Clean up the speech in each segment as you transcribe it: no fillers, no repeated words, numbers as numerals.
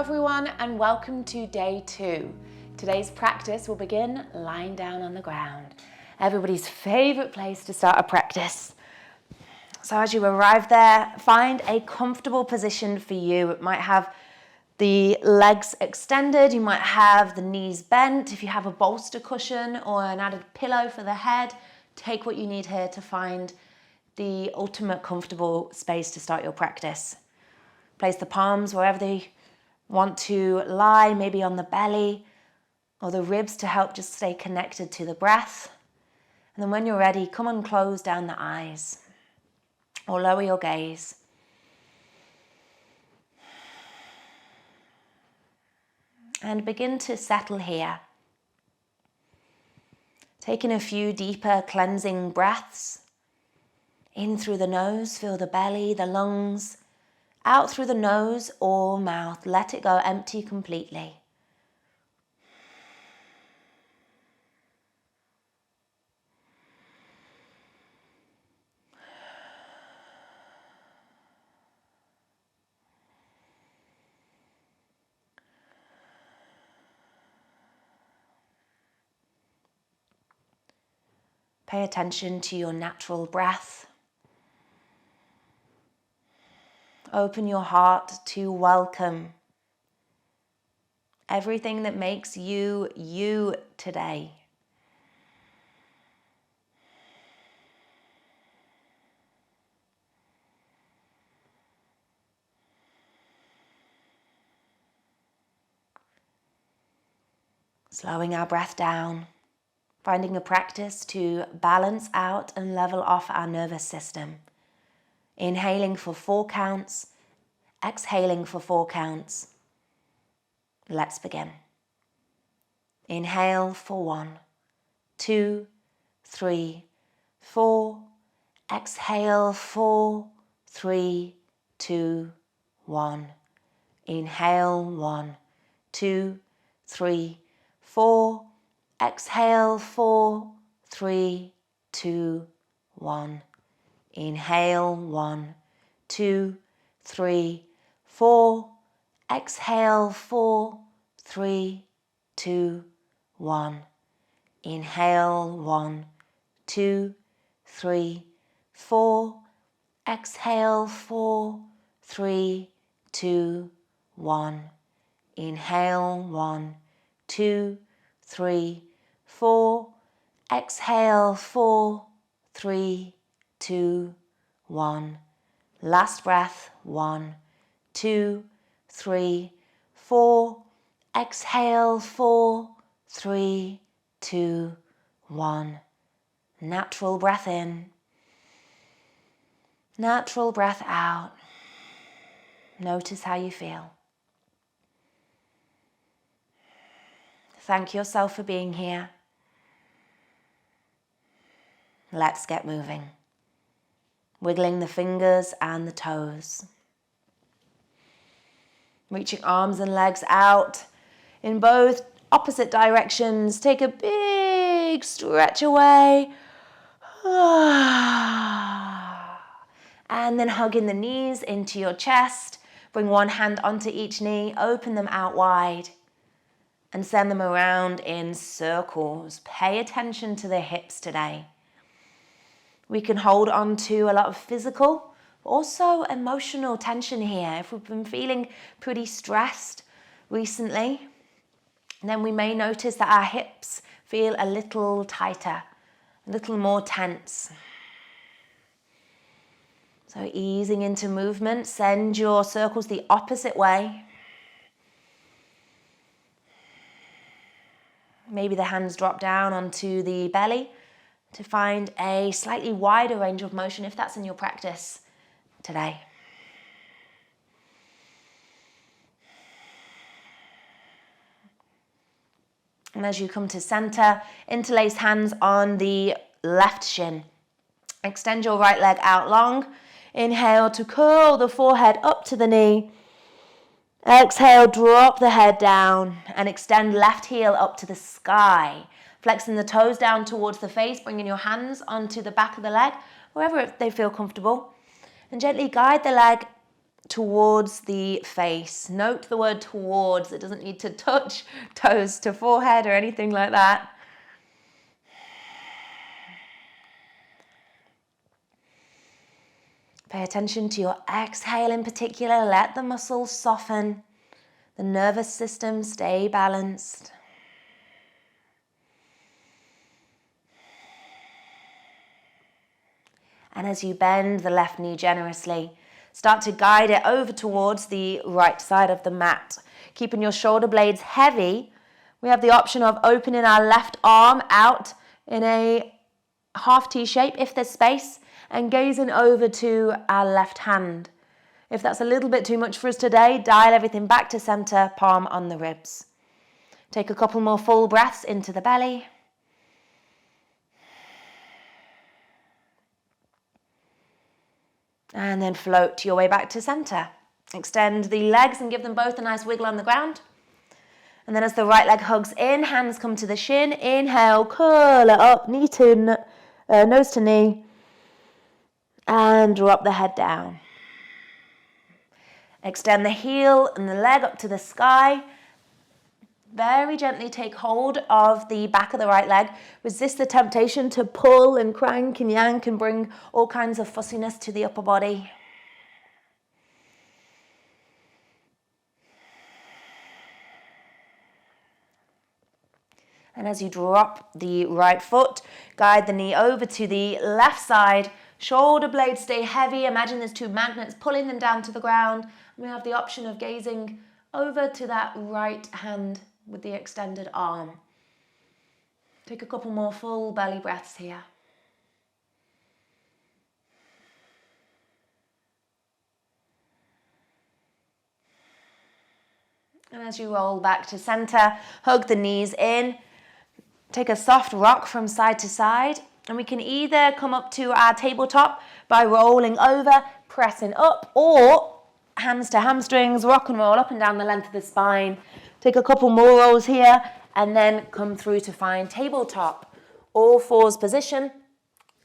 everyone, and welcome to day 2. Today's practice will begin lying down on the ground. Everybody's favorite place to start a practice. So as you arrive there, find a comfortable position for you. It might have the legs extended, you might have the knees bent. If you have a bolster cushion or an added pillow for the head, take what you need here to find the ultimate comfortable space to start your practice. Place the palms wherever they want to lie, maybe on the belly or the ribs to help just stay connected to the breath. And then when you're ready, come and close down the eyes or lower your gaze. And begin to settle here. Taking a few deeper cleansing breaths. In through the nose, feel the belly, the lungs. Out through the nose or mouth, let it go empty completely. Pay attention to your natural breath. Open your heart to welcome everything that makes you, you today. Slowing our breath down, finding a practice to balance out and level off our nervous system. Inhaling for 4 counts, exhaling for 4 counts. Let's begin. Inhale for 1, 2, 3, 4. Exhale 4, 3, 2, 1. Inhale 1, 2, 3, 4. Exhale 4, 3, 2, 1. Inhale 1, 2, 3, 4. Exhale 4, 3, 2, 1. Inhale 1, 2, 3, 4. Exhale 4, 3, 2, 1. Inhale 1, 2, 3, 4. Exhale 4, 3, 2, 1. Last breath. 1, 2, 3, 4. Exhale 4, 3, 2, 1. Natural breath in. Natural breath out. Notice how you feel. Thank yourself for being here. Let's get moving. Wiggling the fingers and the toes. Reaching arms and legs out in both opposite directions. Take a big stretch away. And then hugging the knees into your chest. Bring one hand onto each knee. Open them out wide. And send them around in circles. Pay attention to the hips today. We can hold on to a lot of physical, also emotional tension here. If we've been feeling pretty stressed recently, then we may notice that our hips feel a little tighter, a little more tense. So easing into movement, send your circles the opposite way. Maybe the hands drop down onto the belly to find a slightly wider range of motion if that's in your practice today. And as you come to center, interlace hands on the left shin. Extend your right leg out long. Inhale to curl the forehead up to the knee. Exhale, drop the head down and extend left heel up to the sky. Flexing the toes down towards the face, bringing your hands onto the back of the leg, wherever they feel comfortable. And gently guide the leg towards the face. Note the word towards. It doesn't need to touch toes to forehead or anything like that. Pay attention to your exhale in particular. Let the muscles soften. The nervous system stay balanced. And as you bend the left knee generously, start to guide it over towards the right side of the mat. Keeping your shoulder blades heavy, we have the option of opening our left arm out in a half T shape if there's space, and gazing over to our left hand. If that's a little bit too much for us today, dial everything back to center, palm on the ribs. Take a couple more full breaths into the belly. And then float your way back to center. Extend the legs and give them both a nice wiggle on the ground. And then as the right leg hugs in, hands come to the shin. Inhale, curl it up, nose to knee. And drop the head down. Extend the heel and the leg up to the sky. Very gently take hold of the back of the right leg. Resist the temptation to pull and crank and yank and bring all kinds of fussiness to the upper body. And as you drop the right foot, guide the knee over to the left side. Shoulder blades stay heavy. Imagine there's two magnets pulling them down to the ground. We have the option of gazing over to that right hand with the extended arm. Take a couple more full belly breaths here. And as you roll back to center, hug the knees in. Take a soft rock from side to side. And we can either come up to our tabletop by rolling over, pressing up, or hands to hamstrings, rock and roll up and down the length of the spine. Take a couple more rolls here and then come through to find tabletop. All fours position,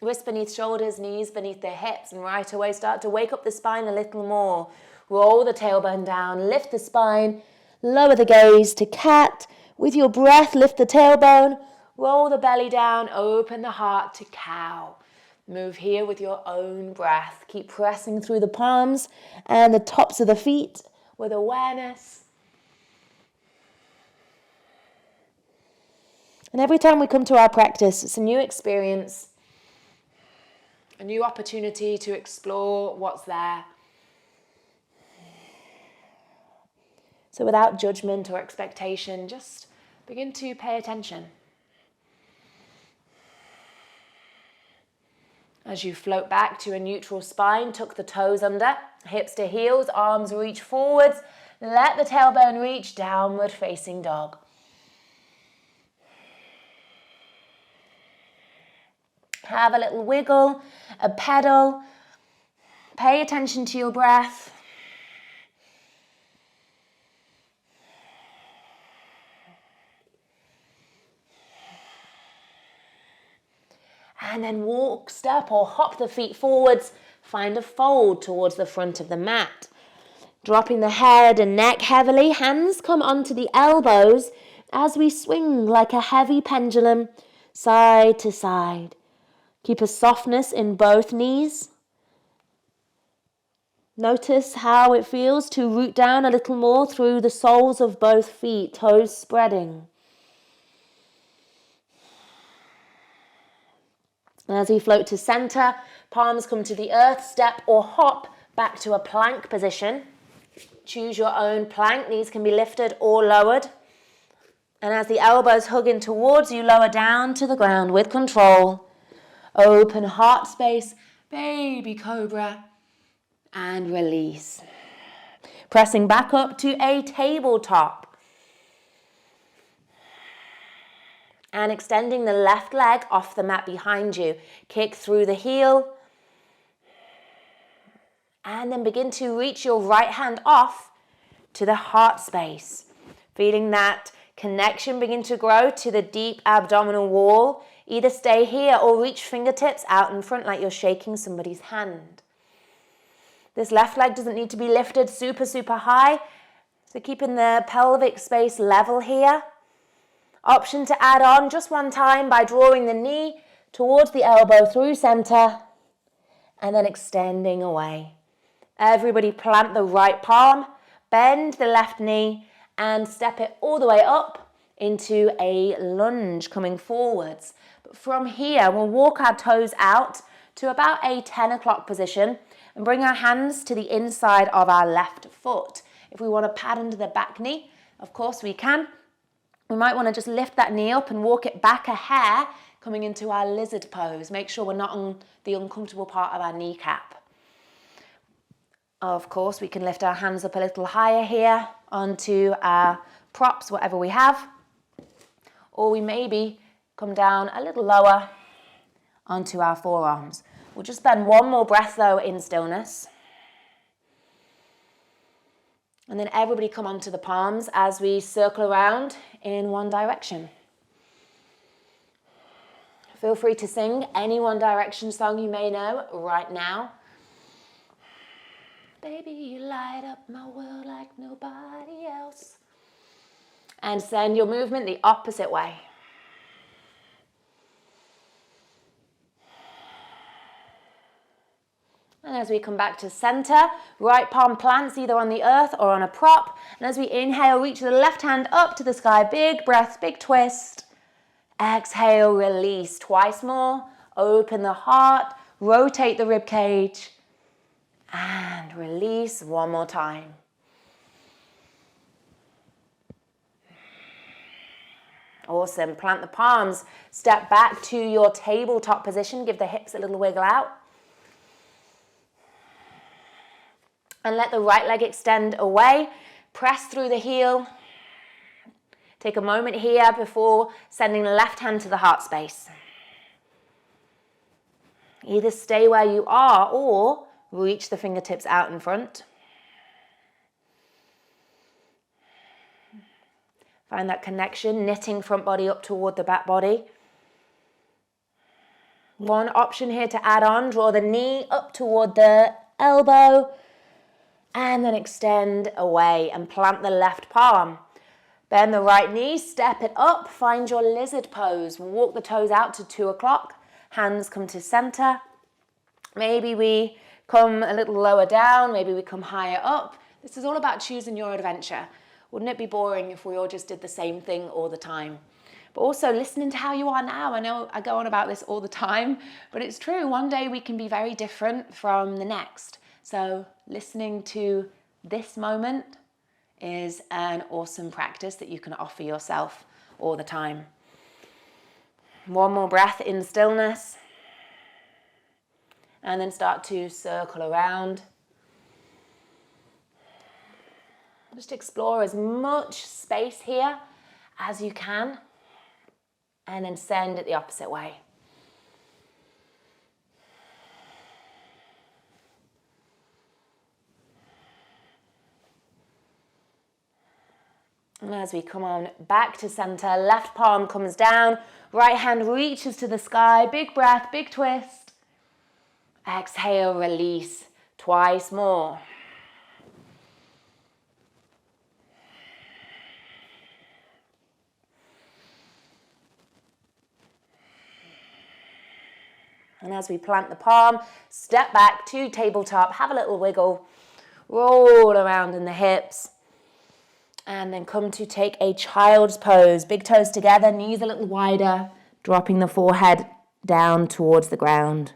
wrists beneath shoulders, knees beneath the hips, and right away start to wake up the spine a little more. Roll the tailbone down, lift the spine, lower the gaze to cat. With your breath, lift the tailbone, roll the belly down, open the heart to cow. Move here with your own breath. Keep pressing through the palms and the tops of the feet with awareness. And every time we come to our practice, it's a new experience, a new opportunity to explore what's there. So without judgment or expectation, just begin to pay attention. As you float back to a neutral spine, tuck the toes under, hips to heels, arms reach forwards. Let the tailbone reach, downward facing dog. Have a little wiggle, a pedal. Pay attention to your breath. And then walk, step or hop the feet forwards. Find a fold towards the front of the mat. Dropping the head and neck heavily, hands come onto the elbows as we swing like a heavy pendulum side to side. Keep a softness in both knees. Notice how it feels to root down a little more through the soles of both feet, toes spreading. And as we float to center, palms come to the earth, step or hop back to a plank position. Choose your own plank, knees can be lifted or lowered. And as the elbows hug in towards you, lower down to the ground with control. Open heart space, baby cobra, and release. Pressing back up to a tabletop. And extending the left leg off the mat behind you. Kick through the heel. And then begin to reach your right hand off to the heart space. Feeling that connection begin to grow to the deep abdominal wall. Either stay here or reach fingertips out in front like you're shaking somebody's hand. This left leg doesn't need to be lifted super, super high. So keeping the pelvic space level here. Option to add on just one time by drawing the knee towards the elbow through center and then extending away. Everybody plant the right palm, bend the left knee and step it all the way up into a lunge coming forwards. But from here, we'll walk our toes out to about a 10 o'clock position and bring our hands to the inside of our left foot. If we want to pad into the back knee, of course we can. We might want to just lift that knee up and walk it back a hair, coming into our lizard pose. Make sure we're not on the uncomfortable part of our kneecap. Of course, we can lift our hands up a little higher here onto our props, whatever we have. Or we maybe come down a little lower onto our forearms. We'll just spend one more breath though in stillness. And then everybody come onto the palms as we circle around in one direction. Feel free to sing any One Direction song you may know right now. Baby, you light up my world like nobody else. And send your movement the opposite way. And as we come back to center, right palm plants either on the earth or on a prop. And as we inhale, reach the left hand up to the sky. Big breath, big twist. Exhale, release. Twice more. Open the heart, rotate the rib cage. And release one more time. Awesome. Plant the palms. Step back to your tabletop position. Give the hips a little wiggle out. And let the right leg extend away. Press through the heel. Take a moment here before sending the left hand to the heart space. Either stay where you are or reach the fingertips out in front. Find that connection, knitting front body up toward the back body. One option here to add on, draw the knee up toward the elbow. And then extend away and plant the left palm. Bend the right knee, step it up, find your lizard pose. Walk the toes out to 2 o'clock. Hands come to center. Maybe we come a little lower down, maybe we come higher up. This is all about choosing your adventure. Wouldn't it be boring if we all just did the same thing all the time? But also listening to how you are now. I know I go on about this all the time, but it's true. One day we can be very different from the next. So listening to this moment is an awesome practice that you can offer yourself all the time. One more breath in stillness. And then start to circle around. Just explore as much space here as you can. And then send it the opposite way. And as we come on back to center, left palm comes down, right hand reaches to the sky, big breath, big twist. Exhale, release, twice more. And as we plant the palm, step back to tabletop, have a little wiggle, roll around in the hips. And then come to take a child's pose. Big toes together, knees a little wider, dropping the forehead down towards the ground.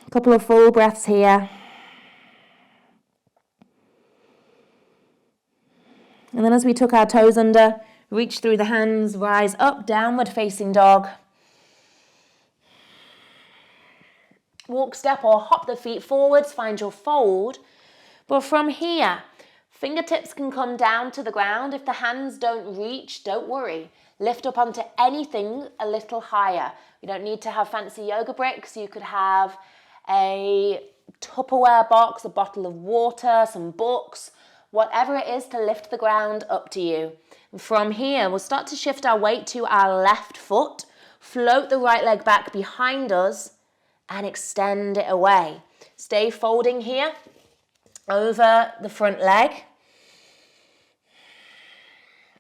A couple of full breaths here. And then as we tuck our toes under, reach through the hands, rise up, downward facing dog. Walk, step or hop the feet forwards, find your fold. But from here, fingertips can come down to the ground. If the hands don't reach, don't worry. Lift up onto anything a little higher. You don't need to have fancy yoga bricks. You could have a Tupperware box, a bottle of water, some books, whatever it is to lift the ground up to you. And from here, we'll start to shift our weight to our left foot, float the right leg back behind us and extend it away. Stay folding here over the front leg.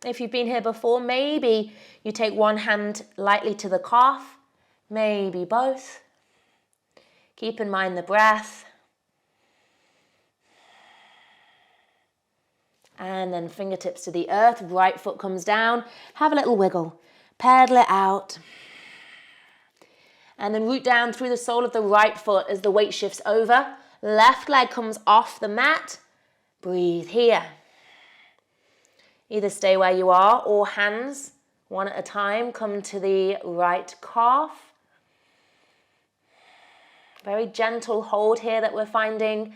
If you've been here before, maybe you take one hand lightly to the calf, maybe both. Keep in mind the breath. And then fingertips to the earth, right foot comes down. Have a little wiggle, pedal it out. And then root down through the sole of the right foot as the weight shifts over. Left leg comes off the mat. Breathe here. Either stay where you are or hands, one at a time, come to the right calf. Very gentle hold here that we're finding.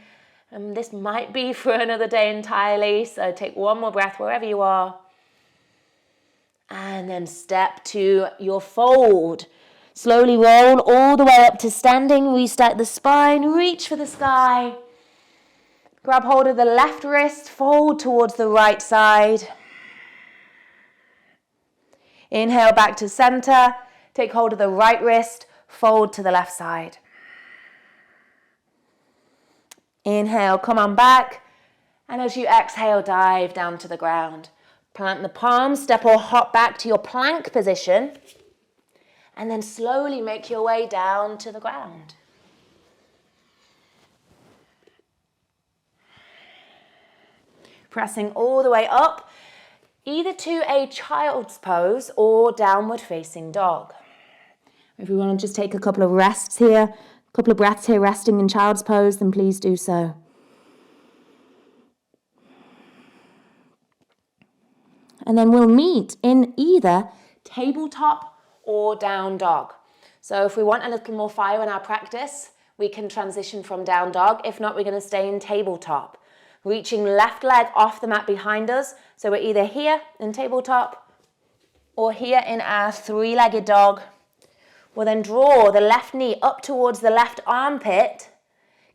This might be for another day entirely, so take one more breath wherever you are. And then step to your fold. Slowly roll all the way up to standing, restack the spine, reach for the sky. Grab hold of the left wrist, fold towards the right side. Inhale back to center, take hold of the right wrist, fold to the left side. Inhale, come on back, and as you exhale, dive down to the ground. Plant the palms, step or hop back to your plank position, and then slowly make your way down to the ground. Pressing all the way up, either to a child's pose or downward facing dog. If you want to just take a couple of rests here, a couple of breaths here resting in child's pose, then please do so. And then we'll meet in either tabletop or down dog. So if we want a little more fire in our practice, we can transition from down dog. If not, we're going to stay in tabletop. Reaching left leg off the mat behind us. So we're either here in tabletop or here in our three-legged dog. We'll then draw the left knee up towards the left armpit.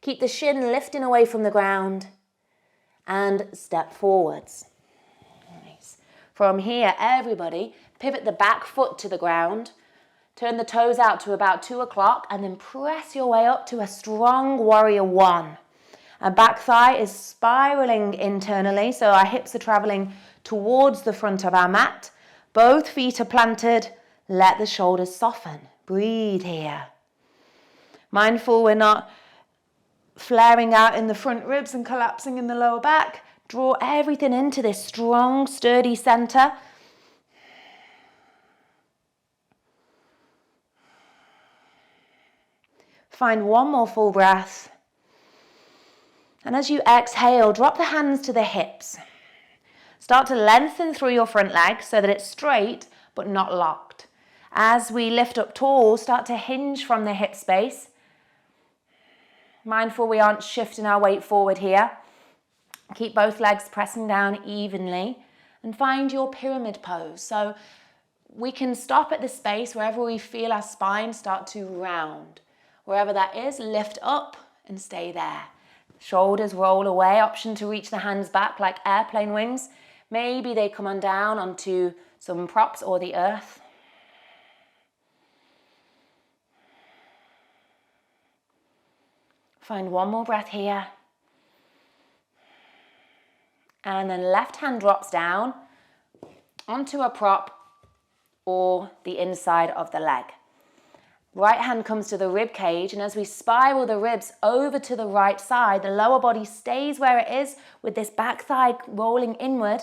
Keep the shin lifting away from the ground and step forwards. Nice. From here, everybody, pivot the back foot to the ground. Turn the toes out to about 2 o'clock and then press your way up to a strong warrior one. Our back thigh is spiraling internally, so our hips are traveling towards the front of our mat. Both feet are planted. Let the shoulders soften. Breathe here. Mindful we're not flaring out in the front ribs and collapsing in the lower back. Draw everything into this strong, sturdy center. Find one more full breath. And as you exhale, drop the hands to the hips. Start to lengthen through your front leg so that it's straight but not locked. As we lift up tall, start to hinge from the hip space. Mindful we aren't shifting our weight forward here. Keep both legs pressing down evenly and find your pyramid pose. So we can stop at the space wherever we feel our spine start to round. Wherever that is, lift up and stay there. Shoulders roll away, option to reach the hands back like airplane wings. Maybe they come on down onto some props or the earth. Find one more breath here. And then left hand drops down onto a prop or the inside of the leg. Right hand comes to the rib cage, and as we spiral the ribs over to the right side, the lower body stays where it is with this back thigh rolling inward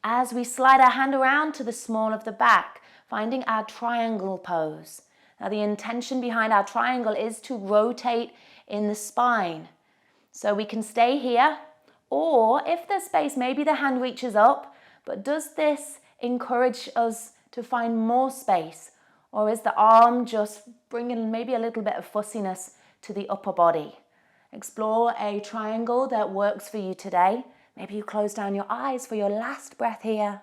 as we slide our hand around to the small of the back, finding our triangle pose. Now the intention behind our triangle is to rotate in the spine. So we can stay here, or if there's space, maybe the hand reaches up, but does this encourage us to find more space? Or is the arm just bringing maybe a little bit of fussiness to the upper body? Explore a triangle that works for you today. Maybe you close down your eyes for your last breath here.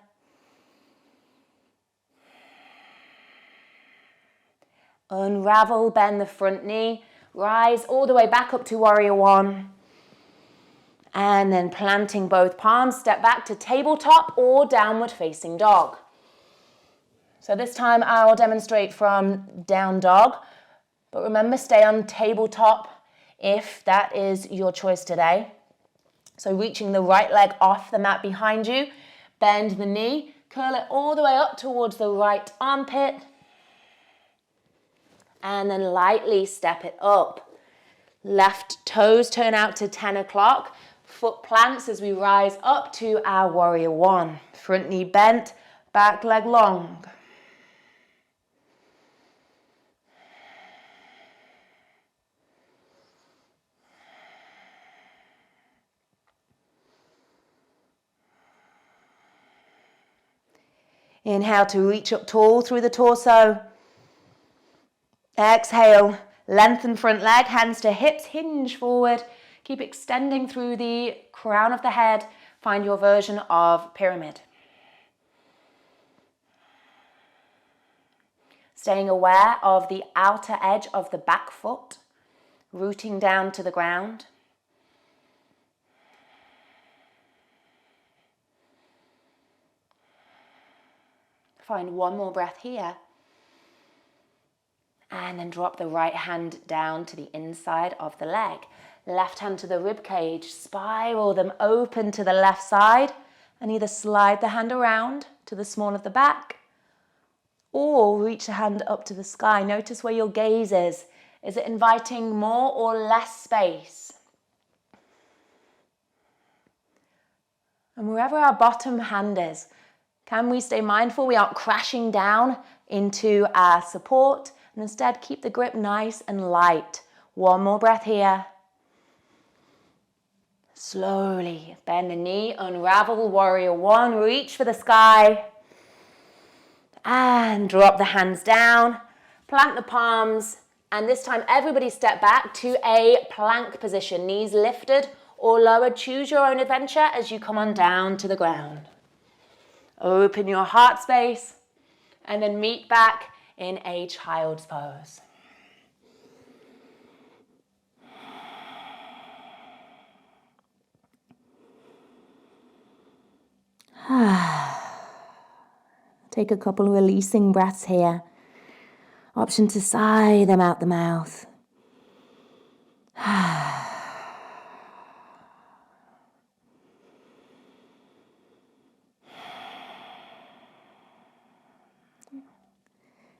Unravel, bend the front knee, rise all the way back up to warrior one. And then planting both palms, step back to tabletop or downward facing dog. So this time I'll demonstrate from down dog, but remember stay on tabletop if that is your choice today. So reaching the right leg off the mat behind you, bend the knee, curl it all the way up towards the right armpit, and then lightly step it up. Left toes turn out to 10 o'clock, foot plants as we rise up to our warrior one. Front knee bent, back leg long. Inhale to reach up tall through the torso. Exhale, lengthen front leg, hands to hips, hinge forward. Keep extending through the crown of the head. Find your version of pyramid. Staying aware of the outer edge of the back foot, rooting down to the ground. Find one more breath here. And then drop the right hand down to the inside of the leg. Left hand to the rib cage, spiral them open to the left side, and either slide the hand around to the small of the back, or reach the hand up to the sky. Notice where your gaze is. Is it inviting more or less space? And wherever our bottom hand is, can we stay mindful we aren't crashing down into our support, and instead keep the grip nice and light. One more breath here. Slowly bend the knee, unravel warrior one, reach for the sky. And drop the hands down, plant the palms, and this time everybody step back to a plank position. Knees lifted or lowered, choose your own adventure as you come on down to the ground. Open your heart space and then meet back in a child's pose. Take a couple releasing breaths here. Option to sigh them out the mouth.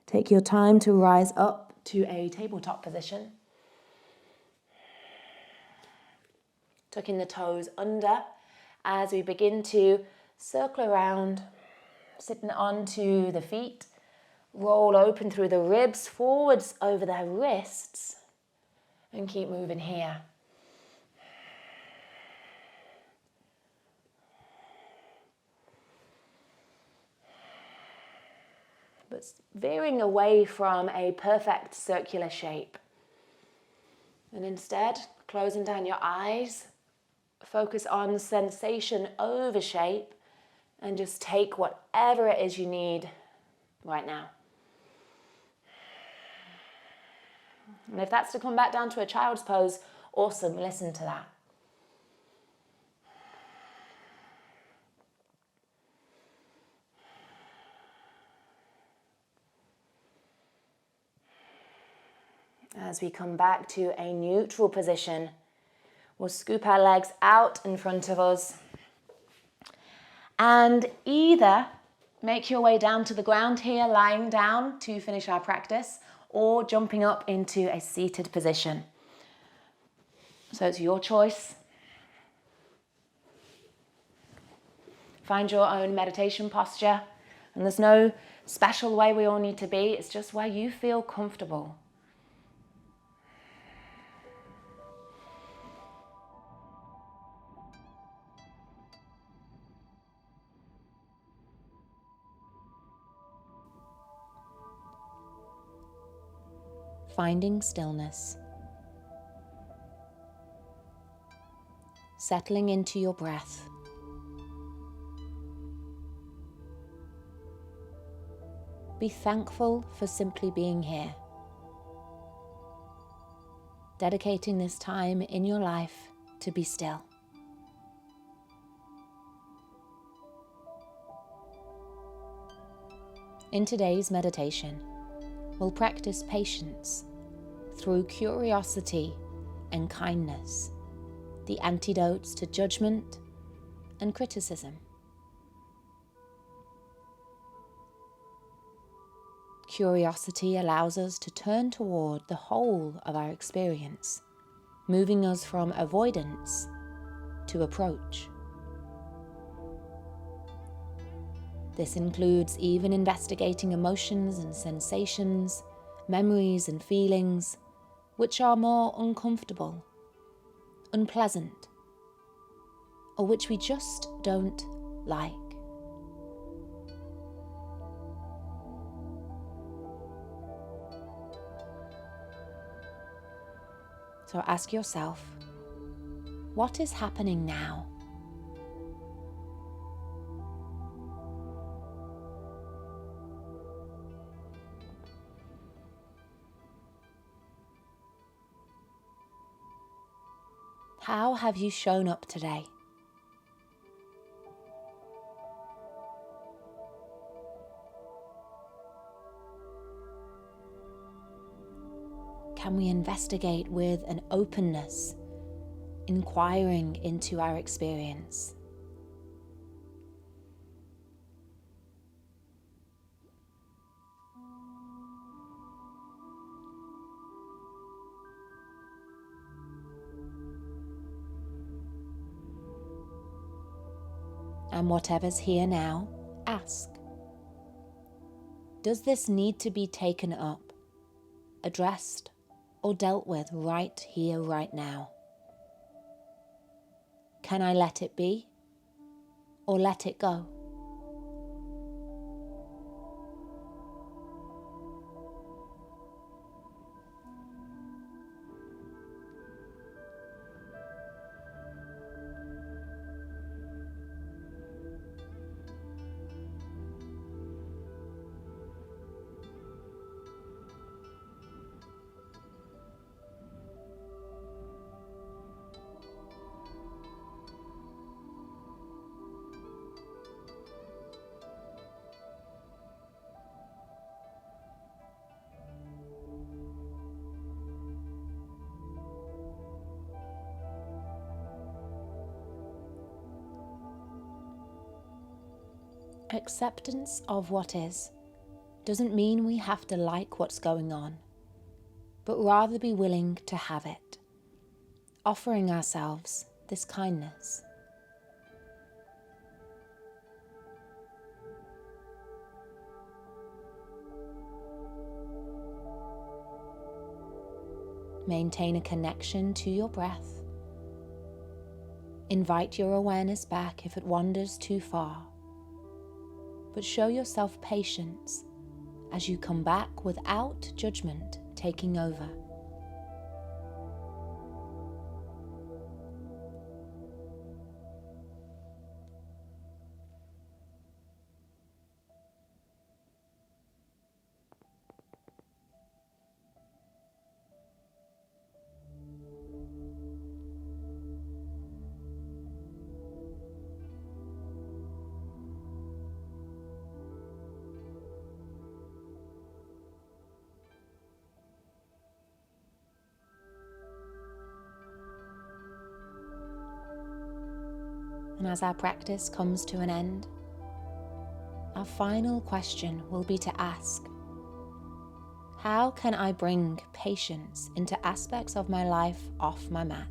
Take your time to rise up to a tabletop position. Tucking the toes under as we begin to circle around, sitting onto the feet. Roll open through the ribs, forwards over the wrists, and keep moving here. But veering away from a perfect circular shape. And instead, closing down your eyes, focus on sensation over shape, and just take whatever it is you need right now. And if that's to come back down to a child's pose, awesome, listen to that. As we come back to a neutral position, we'll scoop our legs out in front of us and either make your way down to the ground here, lying down to finish our practice, or jumping up into a seated position. So it's your choice. Find your own meditation posture, and there's no special way we all need to be, it's just where you feel comfortable. Finding stillness. Settling into your breath. Be thankful for simply being here. Dedicating this time in your life to be still. In today's meditation, we'll practice patience through curiosity and kindness, the antidotes to judgment and criticism. Curiosity allows us to turn toward the whole of our experience, moving us from avoidance to approach. This includes even investigating emotions and sensations, memories and feelings, which are more uncomfortable, unpleasant, or which we just don't like. So ask yourself, what is happening now? How have you shown up today? Can we investigate with an openness, inquiring into our experience? And whatever's here now, ask. Does this need to be taken up, addressed, or dealt with right here, right now? Can I let it be, or let it go? Acceptance of what is doesn't mean we have to like what's going on, but rather be willing to have it, offering ourselves this kindness. Maintain a connection to your breath. Invite your awareness back if it wanders too far, but show yourself patience as you come back without judgment taking over. And as our practice comes to an end, our final question will be to ask, how can I bring patience into aspects of my life off my mat?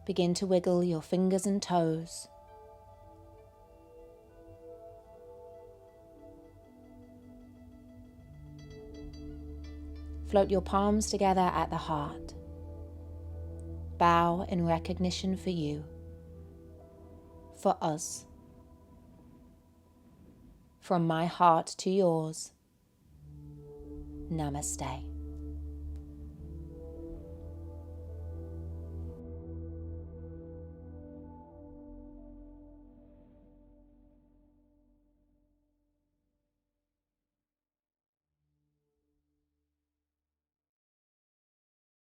Begin to wiggle your fingers and toes. Float your palms together at the heart. Bow in recognition for you, for us. From my heart to yours, Namaste.